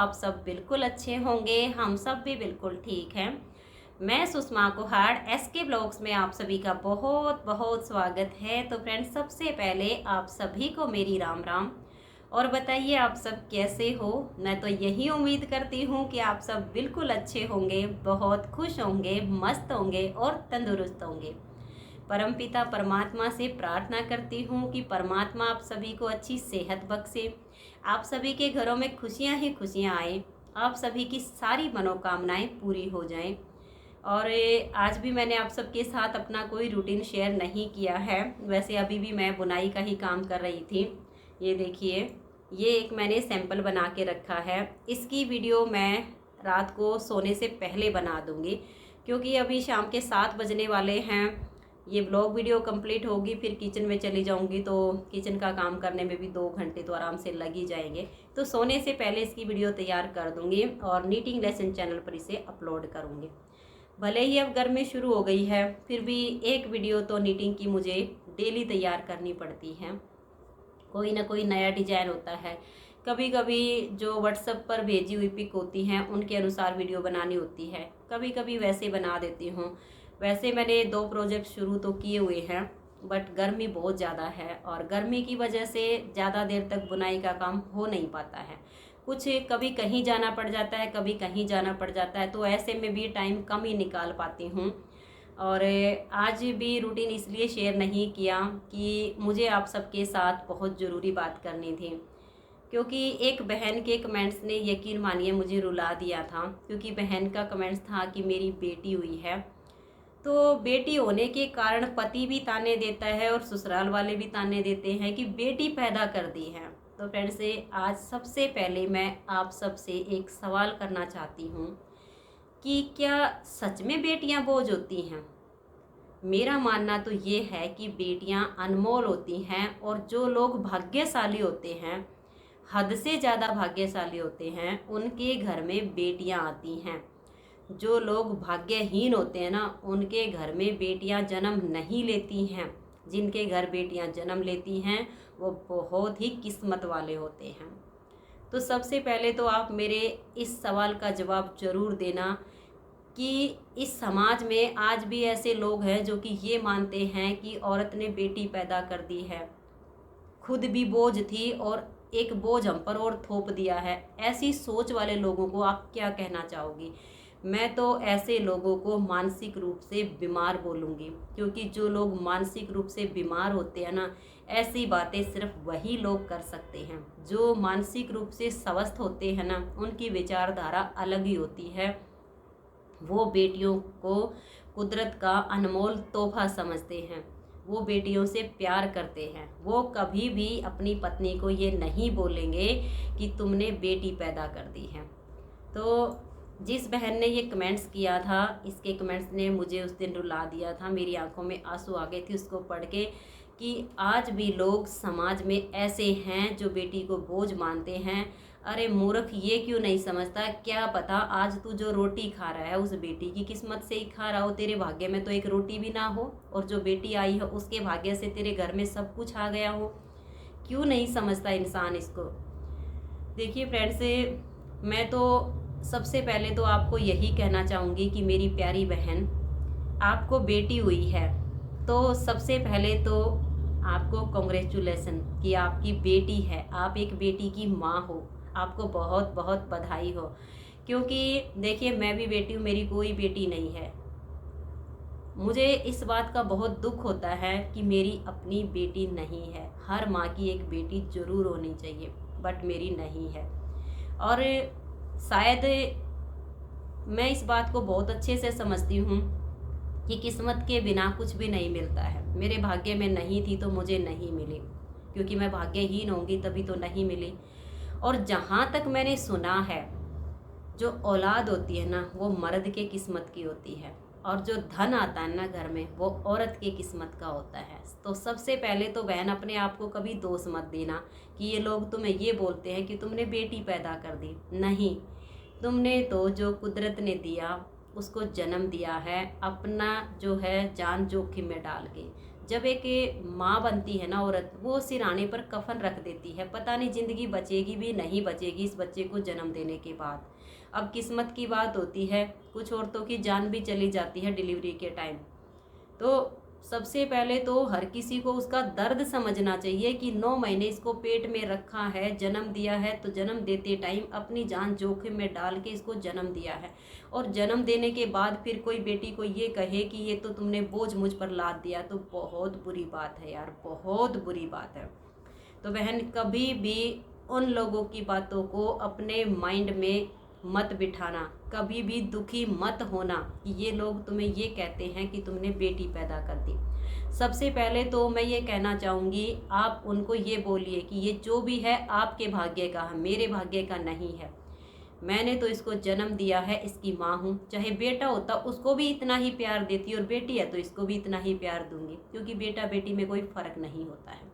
आप सब बिल्कुल अच्छे होंगे। हम सब भी बिल्कुल ठीक हैं। मैं सुषमा कुहाड़ एसके ब्लॉग्स में आप सभी का बहुत बहुत स्वागत है। तो फ्रेंड्स, सबसे पहले आप सभी को मेरी राम राम। और बताइए आप सब कैसे हो। मैं तो यही उम्मीद करती हूँ कि आप सब बिल्कुल अच्छे होंगे, बहुत खुश होंगे, मस्त होंगे और तंदुरुस्त होंगे। परमपिता परमात्मा से प्रार्थना करती हूँ कि परमात्मा आप सभी को अच्छी सेहत बख्शे, आप सभी के घरों में खुशियाँ ही खुशियाँ आए, आप सभी की सारी मनोकामनाएं पूरी हो जाएं। और आज भी मैंने आप सबके साथ अपना कोई रूटीन शेयर नहीं किया है। वैसे अभी भी मैं बुनाई का ही काम कर रही थी। ये देखिए, ये एक मैंने सैंपल बना के रखा है। इसकी वीडियो मैं रात को सोने से पहले बना दूंगी, क्योंकि अभी शाम के 7 बजने वाले हैं। ये ब्लॉग वीडियो कंप्लीट होगी, फिर किचन में चली जाऊंगी, तो किचन का काम करने में भी 2 घंटे तो आराम से लग ही जाएंगे। तो सोने से पहले इसकी वीडियो तैयार कर दूंगी और नीटिंग लेसन चैनल पर इसे अपलोड करूंगी। भले ही अब गर्मी शुरू हो गई है, फिर भी एक वीडियो तो नीटिंग की मुझे डेली तैयार करनी पड़ती है। कोई ना कोई नया डिजाइन होता है। कभी कभी जो व्हाट्सएप पर भेजी हुई पिक होती हैं उनके अनुसार वीडियो बनानी होती है, कभी कभी वैसे बना देती हूँ। वैसे मैंने 2 प्रोजेक्ट शुरू तो किए हुए हैं, बट गर्मी बहुत ज़्यादा है और गर्मी की वजह से ज़्यादा देर तक बुनाई का काम हो नहीं पाता है। कुछ कभी कहीं जाना पड़ जाता है, कभी कहीं जाना पड़ जाता है, तो ऐसे में भी टाइम कम ही निकाल पाती हूँ। और आज भी रूटीन इसलिए शेयर नहीं किया कि मुझे आप सबके साथ बहुत ज़रूरी बात करनी थी, क्योंकि एक बहन के कमेंट्स ने यकीन मानिए मुझे रुला दिया था। क्योंकि बहन का कमेंट्स था कि मेरी बेटी हुई है, तो बेटी होने के कारण पति भी ताने देता है और ससुराल वाले भी ताने देते हैं कि बेटी पैदा कर दी है। तो फ्रेंड्स, आज सबसे पहले मैं आप सबसे एक सवाल करना चाहती हूँ कि क्या सच में बेटियां बोझ होती हैं? मेरा मानना तो ये है कि बेटियां अनमोल होती हैं, और जो लोग भाग्यशाली होते हैं, हद से ज़्यादा भाग्यशाली होते हैं, उनके घर में बेटियां आती हैं। जो लोग भाग्यहीन होते हैं ना, उनके घर में बेटियां जन्म नहीं लेती हैं। जिनके घर बेटियां जन्म लेती हैं वो बहुत ही किस्मत वाले होते हैं। तो सबसे पहले तो आप मेरे इस सवाल का जवाब ज़रूर देना कि इस समाज में आज भी ऐसे लोग हैं जो कि ये मानते हैं कि औरत ने बेटी पैदा कर दी है, खुद भी बोझ थी और एक बोझ हम पर और थोप दिया है। ऐसी सोच वाले लोगों को आप क्या कहना चाहोगी? मैं तो ऐसे लोगों को मानसिक रूप से बीमार बोलूँगी, क्योंकि जो लोग मानसिक रूप से बीमार होते हैं ना, ऐसी बातें सिर्फ वही लोग कर सकते हैं। जो मानसिक रूप से स्वस्थ होते हैं ना, उनकी विचारधारा अलग ही होती है। वो बेटियों को कुदरत का अनमोल तोहफा समझते हैं, वो बेटियों से प्यार करते हैं। वो कभी भी अपनी पत्नी को ये नहीं बोलेंगे कि तुमने बेटी पैदा कर दी है। तो जिस बहन ने ये कमेंट्स किया था, इसके कमेंट्स ने मुझे उस दिन रुला दिया था। मेरी आंखों में आंसू आ गए थे उसको पढ़ के कि आज भी लोग समाज में ऐसे हैं जो बेटी को बोझ मानते हैं। अरे मूर्ख, ये क्यों नहीं समझता? क्या पता आज तू जो रोटी खा रहा है उस बेटी की किस्मत से ही खा रहा हो। तेरे भाग्य में तो एक रोटी भी ना हो, और जो बेटी आई है उसके भाग्य से तेरे घर में सब कुछ आ गया हो। क्यों नहीं समझता इंसान इसको? देखिए फ्रेंड्स, मैं तो सबसे पहले तो आपको यही कहना चाहूँगी कि मेरी प्यारी बहन, आपको बेटी हुई है, तो सबसे पहले तो आपको कॉन्ग्रेचुलेसन कि आपकी बेटी है, आप एक बेटी की माँ हो। आपको बहुत बहुत बधाई हो। क्योंकि देखिए, मैं भी बेटी हूँ, मेरी कोई बेटी नहीं है। मुझे इस बात का बहुत दुख होता है कि मेरी अपनी बेटी नहीं है। हर माँ की एक बेटी ज़रूर होनी चाहिए, बट मेरी नहीं है। और शायद मैं इस बात को बहुत अच्छे से समझती हूँ कि किस्मत के बिना कुछ भी नहीं मिलता है। मेरे भाग्य में नहीं थी तो मुझे नहीं मिली, क्योंकि मैं भाग्यहीन होंगी तभी तो नहीं मिली। और जहाँ तक मैंने सुना है, जो औलाद होती है ना, वो मर्द के किस्मत की होती है, और जो धन आता है ना घर में, वो औरत के किस्मत का होता है। तो सबसे पहले तो बहन, अपने आप को कभी दोष मत देना कि ये लोग तुम्हें ये बोलते हैं कि तुमने बेटी पैदा कर दी। नहीं, तुमने तो जो कुदरत ने दिया उसको जन्म दिया है, अपना जो है जान जोखिम में डाल के। जब एक माँ बनती है ना औरत, वो सिरहाने पर कफन रख देती है, पता नहीं ज़िंदगी बचेगी भी नहीं बचेगी इस बच्चे को जन्म देने के बाद। अब किस्मत की बात होती है, कुछ औरतों की जान भी चली जाती है डिलीवरी के टाइम। तो सबसे पहले तो हर किसी को उसका दर्द समझना चाहिए कि 9 महीने इसको पेट में रखा है, जन्म दिया है, तो जन्म देते टाइम अपनी जान जोखिम में डाल के इसको जन्म दिया है। और जन्म देने के बाद फिर कोई बेटी को ये कहे कि ये तो तुमने बोझ मुझ पर लाद दिया, तो बहुत बुरी बात है यार, बहुत बुरी बात है। तो बहन, कभी भी उन लोगों की बातों को अपने माइंड में मत बिठाना, कभी भी दुखी मत होना कि ये लोग तुम्हें ये कहते हैं कि तुमने बेटी पैदा कर दी। सबसे पहले तो मैं ये कहना चाहूँगी, आप उनको ये बोलिए कि ये जो भी है आपके भाग्य का है, मेरे भाग्य का नहीं है। मैंने तो इसको जन्म दिया है, इसकी माँ हूँ। चाहे बेटा होता उसको भी इतना ही प्यार देती, और बेटी है तो इसको भी इतना ही प्यार दूंगी, क्योंकि बेटा बेटी में कोई फ़र्क नहीं होता है।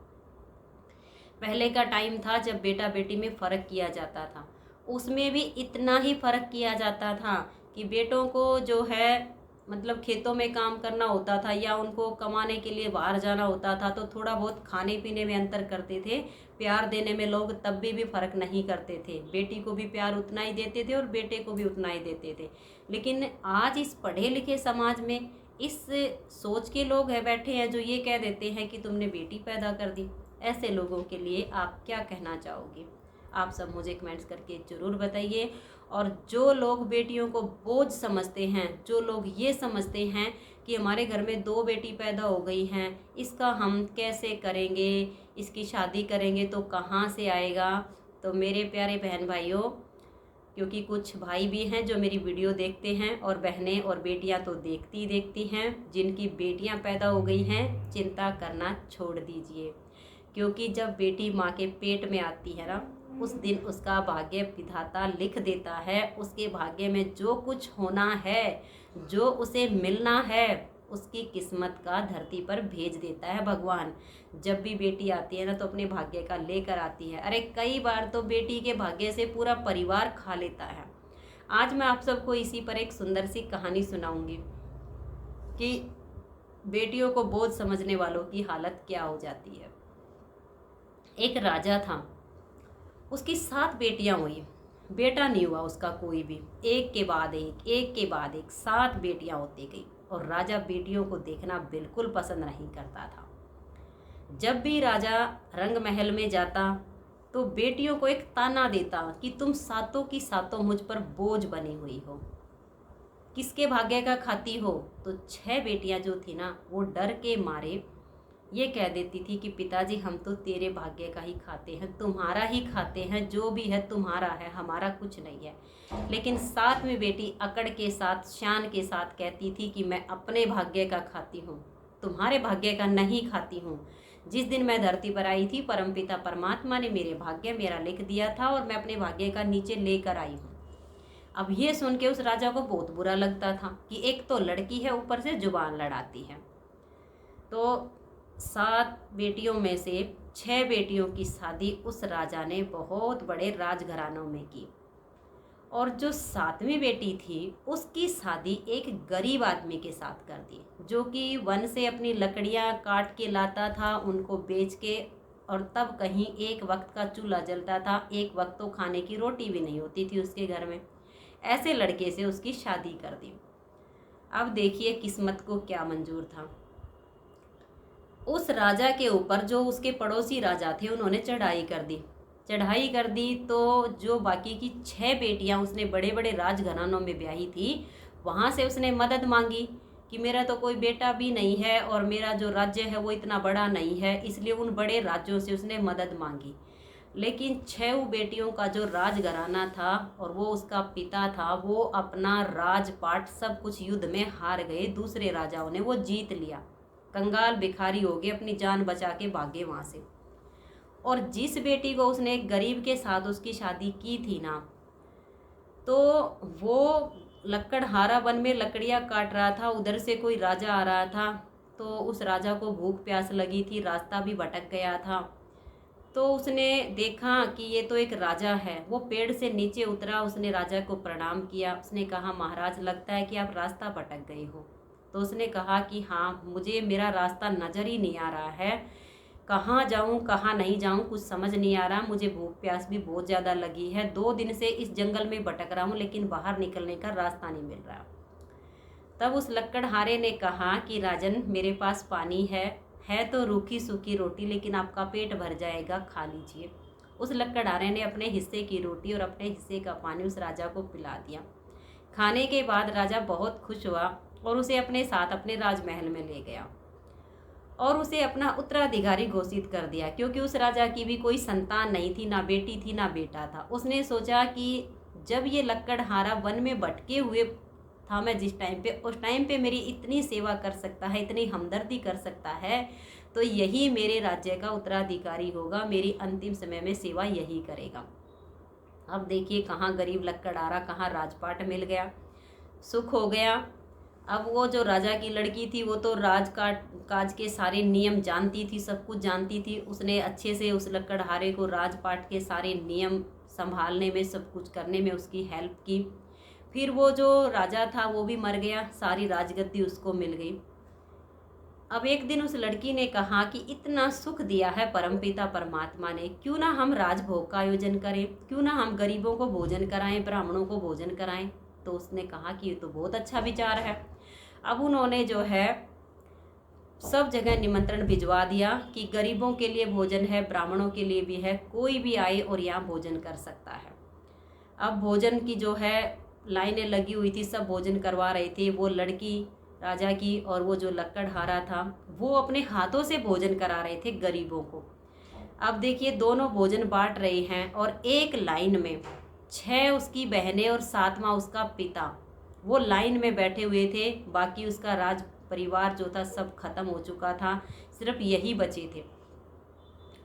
पहले का टाइम था जब बेटा बेटी में फ़र्क किया जाता था, उसमें भी इतना ही फ़र्क किया जाता था कि बेटों को जो है मतलब खेतों में काम करना होता था या उनको कमाने के लिए बाहर जाना होता था, तो थोड़ा बहुत खाने पीने में अंतर करते थे, प्यार देने में लोग तब भी फ़र्क नहीं करते थे। बेटी को भी प्यार उतना ही देते थे और बेटे को भी उतना ही देते थे। लेकिन आज इस पढ़े लिखे समाज में इस सोच के लोग है बैठे हैं जो ये कह देते हैं कि तुमने बेटी पैदा कर दी। ऐसे लोगों के लिए आप क्या कहना चाहोगे? आप सब मुझे कमेंट्स करके ज़रूर बताइए। और जो लोग बेटियों को बोझ समझते हैं, जो लोग ये समझते हैं कि हमारे घर में 2 बेटी पैदा हो गई हैं, इसका हम कैसे करेंगे, इसकी शादी करेंगे तो कहाँ से आएगा, तो मेरे प्यारे बहन भाइयों, क्योंकि कुछ भाई भी हैं जो मेरी वीडियो देखते हैं, और बहनें और बेटियां तो देखती ही देखती हैं, जिनकी बेटियां पैदा हो गई हैं चिंता करना छोड़ दीजिए। क्योंकि जब बेटी माँ के पेट में आती है ना, उस दिन उसका भाग्य विधाता लिख देता है। उसके भाग्य में जो कुछ होना है, जो उसे मिलना है, उसकी किस्मत का धरती पर भेज देता है भगवान। जब भी बेटी आती है ना, तो अपने भाग्य का लेकर आती है। अरे कई बार तो बेटी के भाग्य से पूरा परिवार खा लेता है। आज मैं आप सबको इसी पर एक सुंदर सी कहानी सुनाऊंगी कि बेटियों को बोझ समझने वालों की हालत क्या हो जाती है। एक राजा था, उसकी 7 बेटियां हुई, बेटा नहीं हुआ उसका कोई भी। एक के बाद एक 7 बेटियां होती गई, और राजा बेटियों को देखना बिल्कुल पसंद नहीं करता था। जब भी राजा रंग महल में जाता तो बेटियों को एक ताना देता कि तुम सातों की सातों मुझ पर बोझ बनी हुई हो, किसके भाग्य का खाती हो। तो 6 बेटियां जो थी ना, वो डर के मारे ये कह देती थी कि पिताजी हम तो तेरे भाग्य का ही खाते हैं, तुम्हारा ही खाते हैं, जो भी है तुम्हारा है, हमारा कुछ नहीं है। लेकिन 7वीं बेटी अकड़ के साथ, शान के साथ कहती थी कि मैं अपने भाग्य का खाती हूँ, तुम्हारे भाग्य का नहीं खाती हूँ। जिस दिन मैं धरती पर आई थी, परमपिता परमात्मा ने मेरे भाग्य मेरा लिख दिया था, और मैं अपने भाग्य का नीचे लेकर आई हूँ। अब ये सुन के उस राजा को बहुत बुरा लगता था कि एक तो लड़की है, ऊपर से जुबान लड़ाती है। तो 7 बेटियों में से 6 बेटियों की शादी उस राजा ने बहुत बड़े राजघरानों में की, और जो 7वीं बेटी थी उसकी शादी एक गरीब आदमी के साथ कर दी, जो कि वन से अपनी लकड़ियां काट के लाता था, उनको बेच के, और तब कहीं एक वक्त का चूल्हा जलता था, एक वक्त तो खाने की रोटी भी नहीं होती थी उसके घर में। ऐसे लड़के से उसकी शादी कर दी। अब देखिए किस्मत को क्या मंजूर था। उस राजा के ऊपर जो उसके पड़ोसी राजा थे, उन्होंने चढ़ाई कर दी। तो जो बाकी की 6 बेटियां उसने बड़े बड़े राजघरानों में ब्याही थी, वहाँ से उसने मदद मांगी कि मेरा तो कोई बेटा भी नहीं है, और मेरा जो राज्य है वो इतना बड़ा नहीं है, इसलिए उन बड़े राज्यों से उसने मदद मांगी। लेकिन 6 बेटियों का जो राजघराना था और वो उसका पिता था, वो अपना राजपाट सब कुछ युद्ध में हार गए, दूसरे राजाओं ने वो जीत लिया, कंगाल भिखारी हो गए, अपनी जान बचा के भागे वहाँ से। और जिस बेटी को उसने एक गरीब के साथ उसकी शादी की थी ना, तो वो लकड़हारा वन में लकड़ियाँ काट रहा था, उधर से कोई राजा आ रहा था, तो उस राजा को भूख प्यास लगी थी, रास्ता भी भटक गया था। तो उसने देखा कि ये तो एक राजा है, वो पेड़ से नीचे उतरा, उसने राजा को प्रणाम किया, उसने कहा महाराज लगता है कि आप रास्ता भटक गए हो, तो उसने कहा कि हाँ, मुझे मेरा रास्ता नज़र ही नहीं आ रहा है, कहाँ जाऊँ कहाँ नहीं जाऊँ कुछ समझ नहीं आ रहा, मुझे भूख प्यास भी बहुत ज़्यादा लगी है, 2 दिन से इस जंगल में भटक रहा हूँ लेकिन बाहर निकलने का रास्ता नहीं मिल रहा। तब उस लकड़हारे ने कहा कि राजन, मेरे पास पानी है तो रूखी सूखी रोटी, लेकिन आपका पेट भर जाएगा, खा लीजिए। उस लकड़हारे ने अपने हिस्से की रोटी और अपने हिस्से का पानी उस राजा को पिला दिया। खाने के बाद राजा बहुत खुश हुआ और उसे अपने साथ अपने राजमहल में ले गया और उसे अपना उत्तराधिकारी घोषित कर दिया, क्योंकि उस राजा की भी कोई संतान नहीं थी, ना बेटी थी ना बेटा था। उसने सोचा कि जब ये लकड़हारा वन में भटके हुए था, मैं जिस टाइम पे, उस टाइम पे मेरी इतनी सेवा कर सकता है, इतनी हमदर्दी कर सकता है, तो यही मेरे राज्य का उत्तराधिकारी होगा, मेरी अंतिम समय में सेवा यही करेगा। अब देखिए, कहाँ गरीब लकड़हारा, कहाँ राजपाट मिल गया, सुख हो गया। अब वो जो राजा की लड़की थी वो तो काज के सारे नियम जानती थी, सब कुछ जानती थी। उसने अच्छे से उस लकड़हारे को राजपाट के सारे नियम संभालने में, सब कुछ करने में उसकी हेल्प की। फिर वो जो राजा था वो भी मर गया, सारी राजगद्दी उसको मिल गई। अब एक दिन उस लड़की ने कहा कि इतना सुख दिया है परमपिता परमात्मा ने, क्यों ना हम राजभोग का आयोजन करें, क्यों ना हम गरीबों को भोजन कराएं, ब्राह्मणों को भोजन कराएं। तो उसने कहा कि ये तो बहुत अच्छा विचार है। अब उन्होंने जो है सब जगह निमंत्रण भिजवा दिया कि गरीबों के लिए भोजन है, ब्राह्मणों के लिए भी है, कोई भी आए और यहाँ भोजन कर सकता है। अब भोजन की जो है लाइनें लगी हुई थी, सब भोजन करवा रहे थे। वो लड़की राजा की और वो जो लकड़हारा था वो अपने हाथों से भोजन करा रहे थे गरीबों को। अब देखिए, दोनों भोजन बांट रहे हैं और एक लाइन में 6 उसकी बहनें और 7वां उसका पिता वो लाइन में बैठे हुए थे। बाकी उसका राज परिवार जो था सब खत्म हो चुका था, सिर्फ यही बचे थे।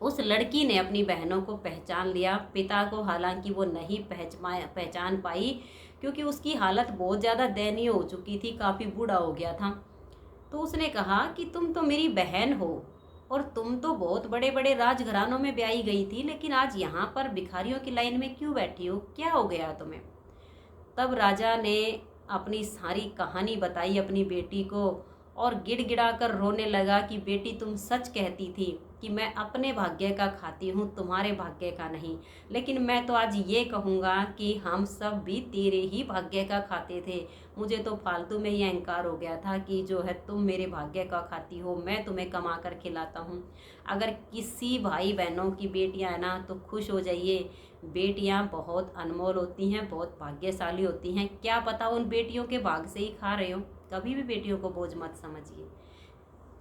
उस लड़की ने अपनी बहनों को पहचान लिया, पिता को हालांकि वो नहीं पहचान पाई, क्योंकि उसकी हालत बहुत ज़्यादा दयनीय हो चुकी थी, काफ़ी बूढ़ा हो गया था। तो उसने कहा कि तुम तो मेरी बहन हो और तुम तो बहुत बड़े बड़े राजघरानों में ब्याही गई थी, लेकिन आज यहाँ पर भिखारियों की लाइन में क्यों बैठी हो, क्या हो गया तुम्हें? तब राजा ने अपनी सारी कहानी बताई अपनी बेटी को और गिड़गिड़ा कर रोने लगा कि बेटी, तुम सच कहती थी कि मैं अपने भाग्य का खाती हूँ, तुम्हारे भाग्य का नहीं। लेकिन मैं तो आज ये कहूँगा कि हम सब भी तेरे ही भाग्य का खाते थे। मुझे तो फालतू में ही अहंकार हो गया था कि जो है तुम मेरे भाग्य का खाती हो, मैं तुम्हें कमा कर खिलाता हूँ। अगर किसी भाई बहनों की बेटियाँ हैं ना, तो खुश हो जाइए। बेटियाँ बहुत अनमोल होती हैं, बहुत भाग्यशाली होती हैं। क्या पता उन बेटियों के भाग से ही खा रहे हो। कभी भी बेटियों को बोझ मत समझिए।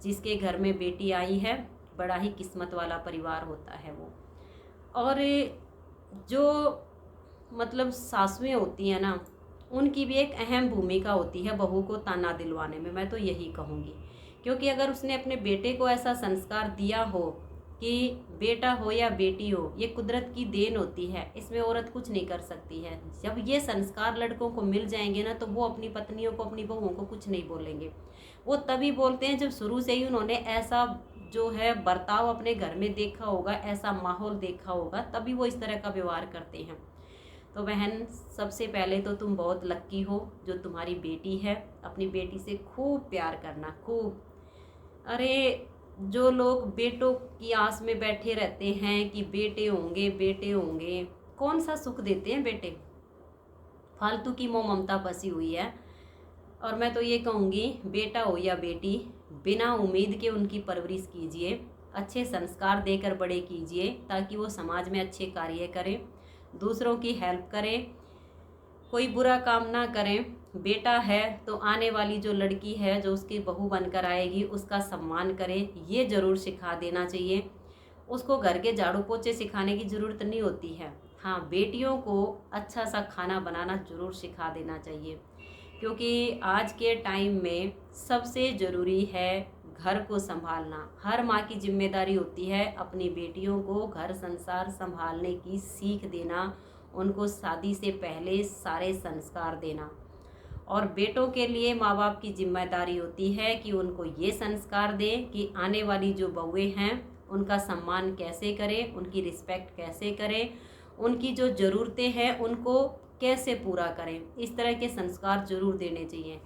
जिसके घर में बेटी आई है, बड़ा ही किस्मत वाला परिवार होता है वो। और जो मतलब सासुएं होती हैं ना, उनकी भी एक अहम भूमिका होती है बहू को ताना दिलवाने में, मैं तो यही कहूँगी। क्योंकि अगर उसने अपने बेटे को ऐसा संस्कार दिया हो कि बेटा हो या बेटी हो, ये कुदरत की देन होती है, इसमें औरत कुछ नहीं कर सकती है। जब ये संस्कार लड़कों को मिल जाएंगे ना, तो वो अपनी पत्नियों को, अपनी बहुओं को कुछ नहीं बोलेंगे। वो तभी बोलते हैं जब शुरू से ही उन्होंने ऐसा जो है बर्ताव अपने घर में देखा होगा, ऐसा माहौल देखा होगा, तभी वो इस तरह का व्यवहार करते हैं। तो बहन, सबसे पहले तो तुम बहुत लक्की हो जो तुम्हारी बेटी है। अपनी बेटी से खूब प्यार करना, खूब। अरे, जो लोग बेटों की आस में बैठे रहते हैं कि बेटे होंगे बेटे होंगे, कौन सा सुख देते हैं बेटे, फालतू की मोह ममता बसी हुई है। और मैं तो ये कहूँगी, बेटा हो या बेटी, बिना उम्मीद के उनकी परवरिश कीजिए, अच्छे संस्कार देकर बड़े कीजिए, ताकि वो समाज में अच्छे कार्य करें, दूसरों की हेल्प करें, कोई बुरा काम ना करें। बेटा है तो आने वाली जो लड़की है, जो उसकी बहू बनकर आएगी, उसका सम्मान करें, ये ज़रूर सिखा देना चाहिए। उसको घर के झाड़ू पोछे सिखाने की ज़रूरत नहीं होती है। हाँ, बेटियों को अच्छा सा खाना बनाना ज़रूर सिखा देना चाहिए, क्योंकि आज के टाइम में सबसे ज़रूरी है घर को संभालना। हर माँ की जिम्मेदारी होती है अपनी बेटियों को घर संसार संभालने की सीख देना, उनको शादी से पहले सारे संस्कार देना। और बेटों के लिए माँ बाप की जिम्मेदारी होती है कि उनको ये संस्कार दें कि आने वाली जो बहुएं हैं उनका सम्मान कैसे करें, उनकी रिस्पेक्ट कैसे करें, उनकी जो ज़रूरतें हैं उनको कैसे पूरा करें। इस तरह के संस्कार जरूर देने चाहिए।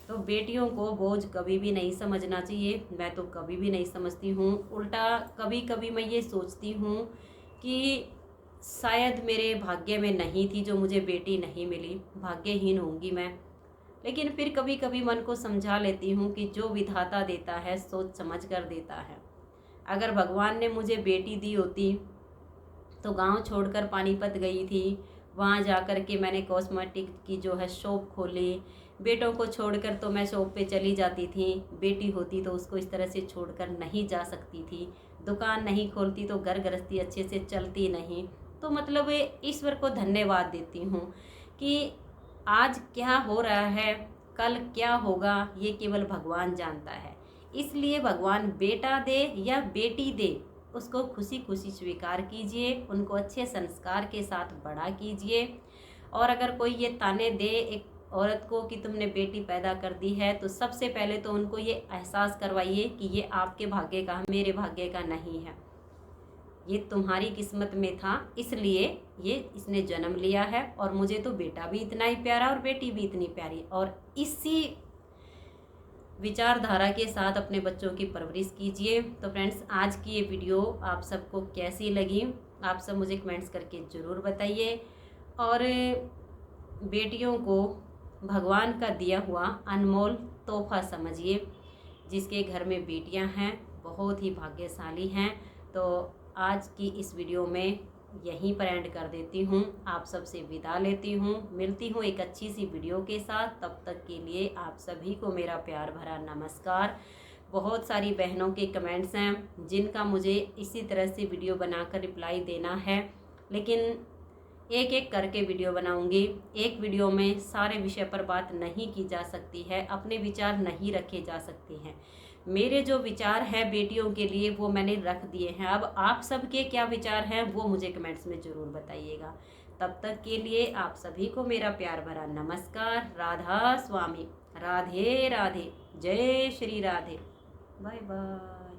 तो बेटियों को बोझ कभी भी नहीं समझना चाहिए। मैं तो कभी भी नहीं समझती हूँ। उल्टा कभी कभी मैं ये सोचती हूँ कि शायद मेरे भाग्य में नहीं थी जो मुझे बेटी नहीं मिली, भाग्यहीन होंगी मैं। लेकिन फिर कभी कभी मन को समझा लेती हूँ कि जो विधाता देता है सोच समझ कर देता है। अगर भगवान ने मुझे बेटी दी होती तो गांव छोड़कर पानीपत गई थी, वहाँ जा कर के मैंने कॉस्मेटिक की जो है शॉप खोली। बेटों को छोड़कर तो मैं शॉप पे चली जाती थी, बेटी होती तो उसको इस तरह से छोड़कर नहीं जा सकती थी। दुकान नहीं खोलती तो घर गृहस्थी अच्छे से चलती नहीं। तो मतलब ईश्वर को धन्यवाद देती हूँ कि आज क्या हो रहा है, कल क्या होगा, ये केवल भगवान जानता है। इसलिए भगवान बेटा दे या बेटी दे, उसको खुशी खुशी स्वीकार कीजिए, उनको अच्छे संस्कार के साथ बड़ा कीजिए। और अगर कोई ये ताने दे एक औरत को कि तुमने बेटी पैदा कर दी है, तो सबसे पहले तो उनको ये एहसास करवाइए कि ये आपके भाग्य का, मेरे भाग्य का नहीं है। ये तुम्हारी किस्मत में था, इसलिए ये इसने जन्म लिया है। और मुझे तो बेटा भी इतना ही प्यारा और बेटी भी इतनी प्यारी। और इसी विचारधारा के साथ अपने बच्चों की परवरिश कीजिए। तो फ्रेंड्स, आज की ये वीडियो आप सबको कैसी लगी, आप सब मुझे कमेंट्स करके ज़रूर बताइए। और बेटियों को भगवान का दिया हुआ अनमोल तोहफा समझिए। जिसके घर में बेटियां हैं बहुत ही भाग्यशाली हैं। तो आज की इस वीडियो में यहीं पर एंड कर देती हूँ, आप सबसे विदा लेती हूँ। मिलती हूँ एक अच्छी सी वीडियो के साथ, तब तक के लिए आप सभी को मेरा प्यार भरा नमस्कार। बहुत सारी बहनों के कमेंट्स हैं जिनका मुझे इसी तरह से वीडियो बनाकर रिप्लाई देना है, लेकिन एक एक करके वीडियो बनाऊंगी। एक वीडियो में सारे विषय पर बात नहीं की जा सकती है, अपने विचार नहीं रखे जा सकते हैं। मेरे जो विचार हैं बेटियों के लिए वो मैंने रख दिए हैं। अब आप सबके क्या विचार हैं वो मुझे कमेंट्स में ज़रूर बताइएगा। तब तक के लिए आप सभी को मेरा प्यार भरा नमस्कार। राधा स्वामी, राधे राधे, जय श्री राधे, बाय बाय।